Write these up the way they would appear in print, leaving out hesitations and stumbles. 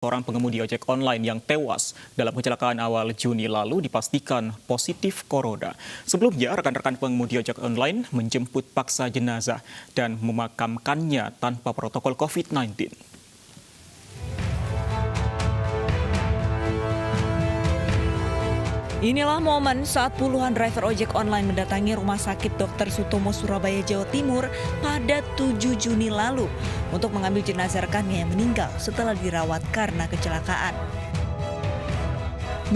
Seorang pengemudi ojek online yang tewas dalam kecelakaan awal Juni lalu dipastikan positif corona. Sebelumnya, rekan-rekan pengemudi ojek online menjemput paksa jenazah dan memakamkannya tanpa protokol COVID-19. Inilah momen saat puluhan driver ojek online mendatangi Rumah Sakit Dr. Sutomo Surabaya, Jawa Timur pada 7 Juni lalu untuk mengambil jenazah rekannya yang meninggal setelah dirawat karena kecelakaan.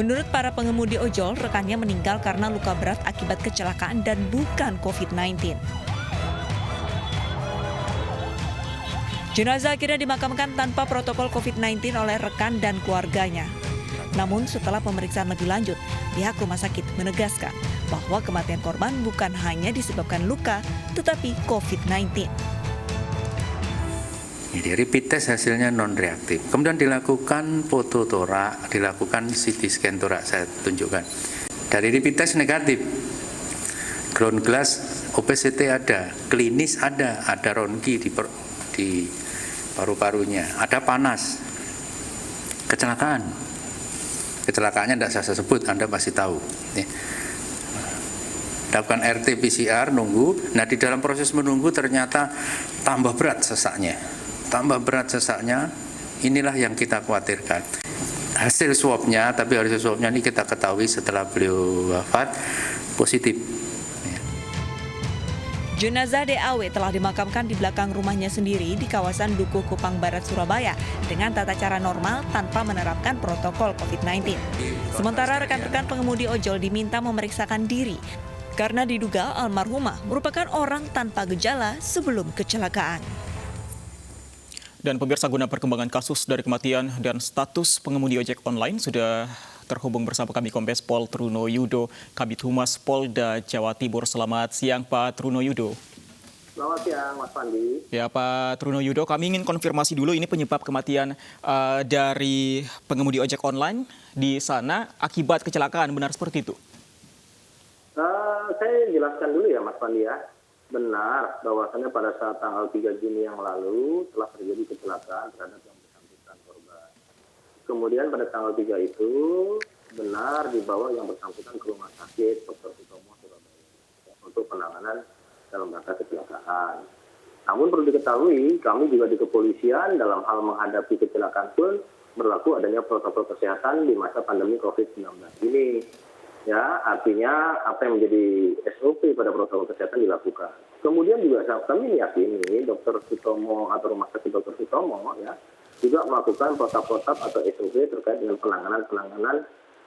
Menurut para pengemudi ojol, rekannya meninggal karena luka berat akibat kecelakaan dan bukan COVID-19. Jenazah akhirnya dimakamkan tanpa protokol COVID-19 oleh rekan dan keluarganya. Namun setelah pemeriksaan lebih lanjut, pihak rumah sakit menegaskan bahwa kematian korban bukan hanya disebabkan luka, tetapi COVID-19. Jadi rapid test hasilnya non-reaktif. Kemudian dilakukan foto torak, dilakukan CT scan torak, saya tunjukkan. Dari rapid test negatif. Ground glass, OPCT ada, klinis ada ronki di paru-parunya, ada panas. Kecelakaannya tidak saya sebut, Anda pasti tahu. Lakukan RT PCR, nunggu. Nah, di dalam proses menunggu ternyata tambah berat sesaknya. Inilah yang kita khawatirkan. Hasil swabnya ini kita ketahui setelah beliau wafat positif. Jenazah DAW telah dimakamkan di belakang rumahnya sendiri di kawasan Dukuh Kupang Barat, Surabaya dengan tata cara normal tanpa menerapkan protokol COVID-19. Sementara rekan-rekan pengemudi ojol diminta memeriksakan diri karena diduga almarhumah merupakan orang tanpa gejala sebelum kecelakaan. Dan pemirsa, guna perkembangan kasus dari kematian dan status pengemudi ojek online sudah terhubung bersama kami Kombes Pol Truno Yudo, Kabid Humas Polda Jawa Timur. Selamat siang Pak Truno Yudo. Selamat siang Mas Pandi. Ya Pak Truno Yudo, kami ingin konfirmasi dulu ini penyebab kematian dari pengemudi ojek online di sana akibat kecelakaan, benar seperti itu? Saya jelaskan dulu ya Mas Pandi ya. Benar bahwasannya pada saat tanggal 3 Juni yang lalu telah terjadi kecelakaan terhadap yang bersangkutan korban. Kemudian pada tanggal 3 itu benar dibawa yang bersangkutan ke Rumah Sakit Dr. Sutomo Surabaya untuk penanganan dalam rangka kecelakaan. Namun perlu diketahui, kami juga di kepolisian dalam hal menghadapi kecelakaan pun berlaku adanya protokol kesehatan di masa pandemi COVID-19 ini. Ya, artinya apa yang menjadi SOP pada protokol kesehatan dilakukan. Kemudian juga kami meyakini Dr. Sutomo atau Rumah Sakit Dr. Sutomo ya juga melakukan protap-protap atau SOP terkait dengan penanganan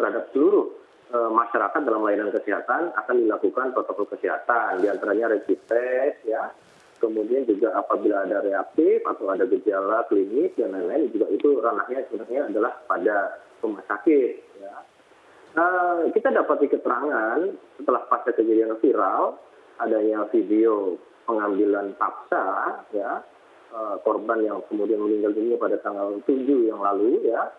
terhadap seluruh masyarakat dalam layanan kesehatan akan dilakukan protokol kesehatan, diantaranya rapid test ya, kemudian juga apabila ada reaktif atau ada gejala klinis dan lain-lain juga itu ranahnya sebenarnya adalah pada rumah sakit ya. Kita dapat keterangan setelah pasca kejadian viral adanya video pengambilan paksa ya korban yang kemudian meninggal dunia pada tanggal 7 yang lalu ya.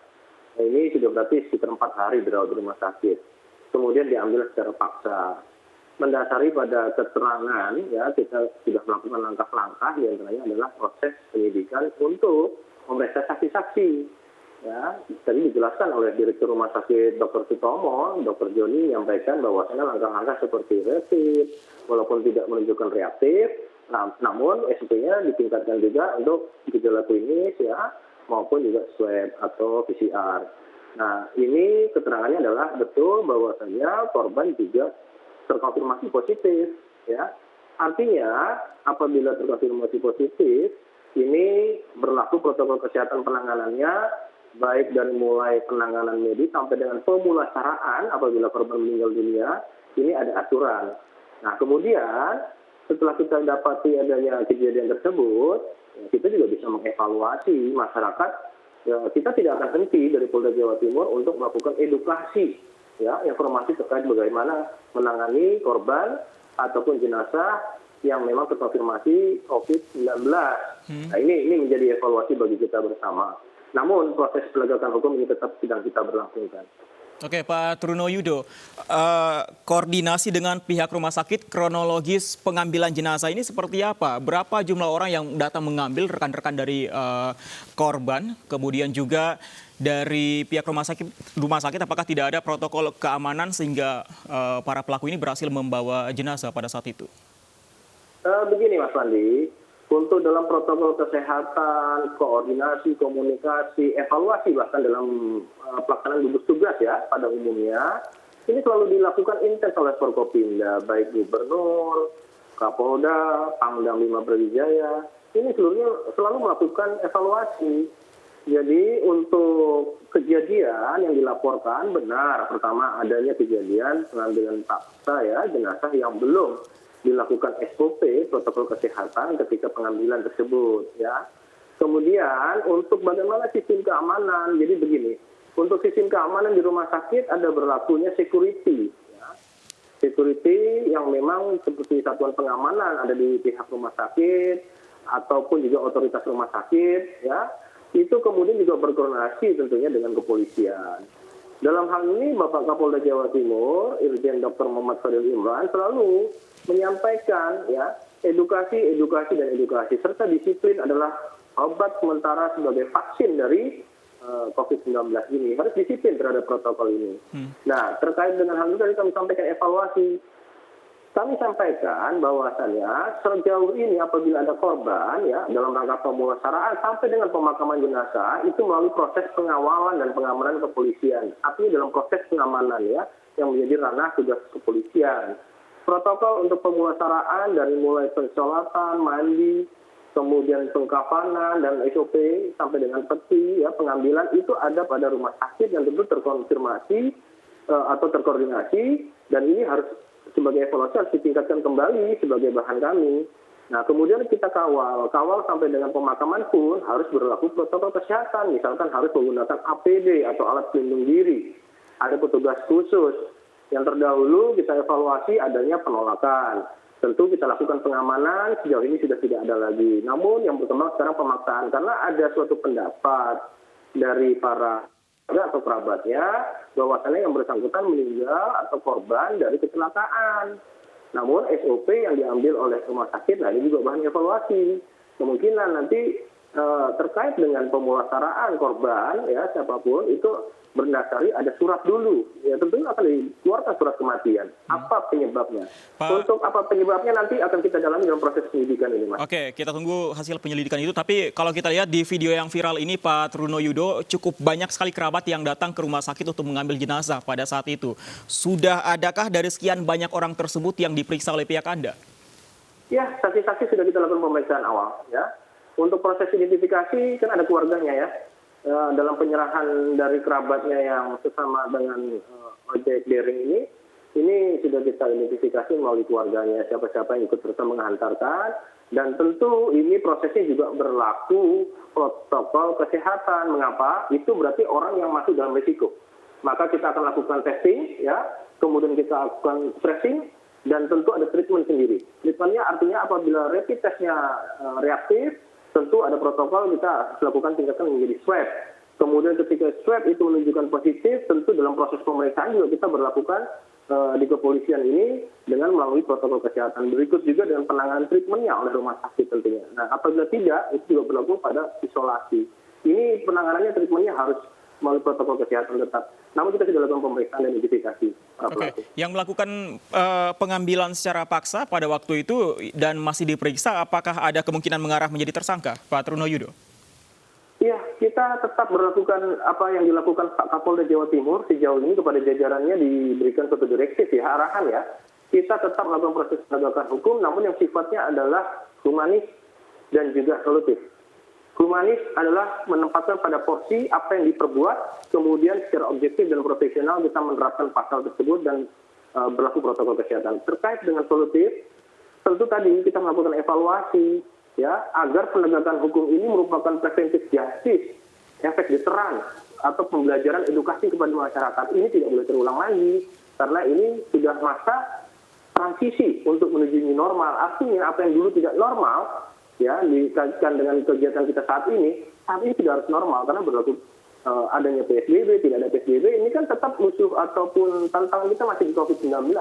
Ini sudah berarti sekitar 4 hari dirawat di rumah sakit. Kemudian diambil secara paksa. Mendasari pada keterangan ya kita sudah melakukan langkah-langkah di antaranya adalah proses penyidikan untuk memeriksa saksi-saksi. Ya, tadi dijelaskan oleh Direktur Rumah Sakit Dr. Sutomo, Dr. Joni menyampaikan bahwasanya langkah-langkah seperti rapid, walaupun tidak menunjukkan reaktif, namun SOP-nya ditingkatkan juga untuk gejala klinis ya, maupun juga swab atau PCR. Nah, ini keterangannya adalah betul bahwasanya korban juga terkonfirmasi positif ya. Artinya apabila terkonfirmasi positif, ini berlaku protokol kesehatan penanganannya baik dari mulai penanganan medis sampai dengan pemulasaraan apabila korban meninggal dunia, ini ada aturan. Nah, kemudian setelah kita dapati adanya kejadian tersebut, kita juga bisa mengevaluasi masyarakat. Ya, kita tidak akan henti dari Polda Jawa Timur untuk melakukan edukasi, ya, informasi terkait bagaimana menangani korban ataupun jenazah yang memang terkonfirmasi COVID-19. Nah, ini menjadi evaluasi bagi kita bersama. Namun proses penegakan hukum ini tetap sedang kita berlangsungkan. Oke, Pak Truno Yudo, koordinasi dengan pihak rumah sakit, kronologis pengambilan jenazah ini seperti apa? Berapa jumlah orang yang datang mengambil rekan-rekan dari korban? Kemudian juga dari pihak rumah sakit, apakah tidak ada protokol keamanan sehingga para pelaku ini berhasil membawa jenazah pada saat itu? Begini Mas Wandi, untuk dalam protokol kesehatan, koordinasi, komunikasi, evaluasi bahkan dalam pelaksanaan gugus tugas ya pada umumnya, ini selalu dilakukan intens oleh Forkopimda, baik Gubernur, Kapolda, Pangdam 5 Brawijaya, ini seluruhnya selalu melakukan evaluasi. Jadi untuk kejadian yang dilaporkan benar, pertama adanya kejadian pengambilan paksa ya jenazah yang belum dilakukan SOP protokol kesehatan ketika pengambilan tersebut ya. Kemudian untuk bagaimana sistem keamanan, jadi begini, untuk sistem keamanan di rumah sakit ada berlakunya security ya. Security yang memang seperti satuan pengamanan ada di pihak rumah sakit ataupun juga otoritas rumah sakit ya. Itu kemudian juga berkoordinasi tentunya dengan kepolisian. Dalam hal ini Bapak Kapolda Jawa Timur, Irjen Dr. Muhammad Fadil Imran selalu menyampaikan ya edukasi serta disiplin adalah obat sementara sebagai vaksin dari COVID-19 ini. Harus disiplin terhadap protokol ini. Nah, terkait dengan hal itu tadi kami sampaikan evaluasi. Kami sampaikan bahwasannya sejauh ini apabila ada korban ya dalam rangka pemulasaraan sampai dengan pemakaman jenazah itu melalui proses pengawalan dan pengamanan kepolisian. Artinya dalam proses pengamanan ya yang menjadi ranah tugas kepolisian. Protokol untuk pemulasaraan dari mulai pensolatan, mandi, kemudian pengkafanan dan SOP sampai dengan peti ya pengambilan itu ada pada rumah sakit yang tentu terkonfirmasi atau terkoordinasi dan ini harus sebagai evaluasi harus ditingkatkan kembali sebagai bahan kami. Nah, kemudian kita kawal sampai dengan pemakaman pun harus berlaku protokol kesehatan. Misalkan harus menggunakan APD atau alat pelindung diri. Ada petugas khusus. Yang terdahulu kita evaluasi adanya penolakan. Tentu kita lakukan pengamanan, sejauh ini sudah tidak ada lagi. Namun yang berkembang sekarang pemaksaan. Karena ada suatu pendapat dari para atau kerabatnya bahwasannya yang bersangkutan meninggal atau korban dari kecelakaan. Namun SOP yang diambil oleh rumah sakit, nah ini juga bahan evaluasi. Kemungkinan nanti terkait dengan pemulasaraan korban ya siapapun itu berdasari ada surat dulu. Ya tentunya akan dikeluarkan surat kematian. Apa penyebabnya? Untuk apa penyebabnya nanti akan kita dalami dalam proses penyelidikan ini, Mas. Oke, kita tunggu hasil penyelidikan itu. Tapi kalau kita lihat di video yang viral ini, Pak Truno Yudo, cukup banyak sekali kerabat yang datang ke rumah sakit untuk mengambil jenazah pada saat itu. Sudah adakah dari sekian banyak orang tersebut yang diperiksa oleh pihak Anda? Ya, saksi-saksi sudah kita lakukan pemeriksaan awal. Ya, untuk proses identifikasi kan ada keluarganya ya. Dalam penyerahan dari kerabatnya yang sesama dengan ojek daring ini sudah kita identifikasi melalui keluarganya siapa-siapa yang ikut serta menghantarkan dan tentu ini prosesnya juga berlaku protokol kesehatan. Mengapa? Itu berarti orang yang masuk dalam risiko. Maka kita akan lakukan testing ya, kemudian kita lakukan tracing dan tentu ada treatment sendiri. Treatmentnya artinya apabila rapid testnya reaktif tentu ada protokol kita lakukan tingkatkan menjadi swab. Kemudian ketika swab itu menunjukkan positif, tentu dalam proses pemeriksaan juga kita berlakukan di kepolisian ini dengan melalui protokol kesehatan. Berikut juga dengan penanganan treatmentnya oleh rumah sakit tentunya. Nah, apabila tidak, itu juga berlaku pada isolasi. Ini penanganannya, treatmentnya harus melalui protokol kesehatan tetap. Namun kita sudah lakukan pemeriksaan dan identifikasi. Oke. Yang melakukan pengambilan secara paksa pada waktu itu dan masih diperiksa, apakah ada kemungkinan mengarah menjadi tersangka, Pak Truno Yudo? Iya, kita tetap melakukan apa yang dilakukan Pak Kapolda Jawa Timur sejauh ini kepada jajarannya diberikan suatu direktif ya, arahan ya. Kita tetap melakukan proses penegakan hukum, namun yang sifatnya adalah humanis dan juga solutif. Humanis adalah menempatkan pada porsi apa yang diperbuat, kemudian secara objektif dan profesional kita menerapkan pasal tersebut dan berlaku protokol kesehatan. Terkait dengan solutif, tentu tadi kita melakukan evaluasi ya agar penegakan hukum ini merupakan preventive justice, efek deteran atau pembelajaran edukasi kepada masyarakat. Ini tidak boleh terulang lagi karena ini sudah masa transisi untuk menuju new normal. Artinya apa yang dulu tidak normal ya dikaitkan dengan kegiatan kita saat ini tidak harus normal karena berlaku adanya PSBB, tidak ada PSBB, ini kan tetap musuh ataupun tantangan kita masih di COVID-19.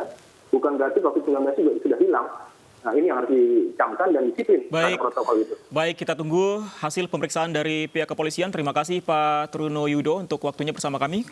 Bukan berarti COVID-19 juga sudah hilang. Nah, ini yang harus dicamkan dan disiplin protokol itu. Baik, kita tunggu hasil pemeriksaan dari pihak kepolisian. Terima kasih Pak Truno Yudo untuk waktunya bersama kami.